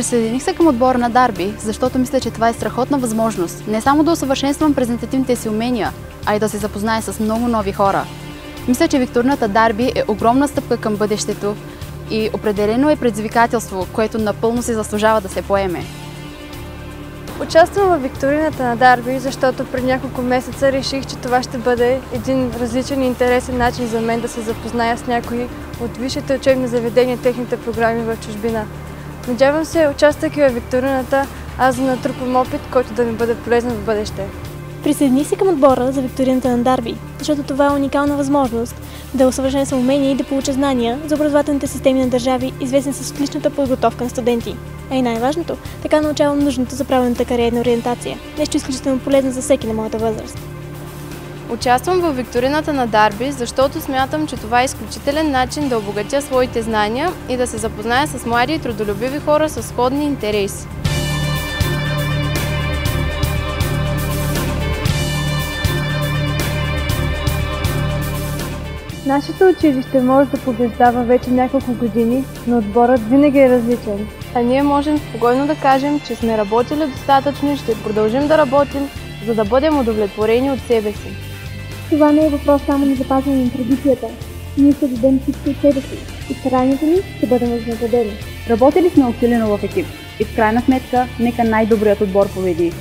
Присъединих се към отбора на Дарби, защото мисля, че това е страхотна възможност не само да усъвършенствам презентативните си умения, а и да се запозная с много нови хора. Мисля, че викторината Дарби е огромна стъпка към бъдещето и определено е предизвикателство, което напълно се заслужава да се поеме. Участвам в викторината на Дарби, защото пред няколко месеца реших, че това ще бъде един различен и интересен начин за мен да се запозная с някои от висшите учебни заведения, техните програми в чужбина. Надявам се, участвайки в викторината, аз да натрупам опит, който да ми бъде полезен в бъдеще. Присъединих се към отбора за викторината на Дарби, защото това е уникална възможност да усъвършенствам умения и да получа знания за образователните системи на държави, известни с отличната подготовка на студенти. А и най-важното, така научавам нужното за правилната кариерна ориентация. Нещо изключително полезно за всеки на моята възраст. Участвам в викторината на Дарби, защото смятам, че това е изключителен начин да обогатя своите знания и да се запозная с млади и трудолюбиви хора с сходни интереси. Нашето училище може да побеждава вече няколко години, но отборът винаги е различен. А ние можем спокойно да кажем, че сме работили достатъчно и ще продължим да работим, за да бъдем удовлетворени от себе си. Това не е въпрос само на запазване на традицията. Ние ще дадем всичко от себе си и старанието ни ще бъдем възнаградени. Работили сме усилено в екип и в крайна сметка нека най-добрият отбор победи.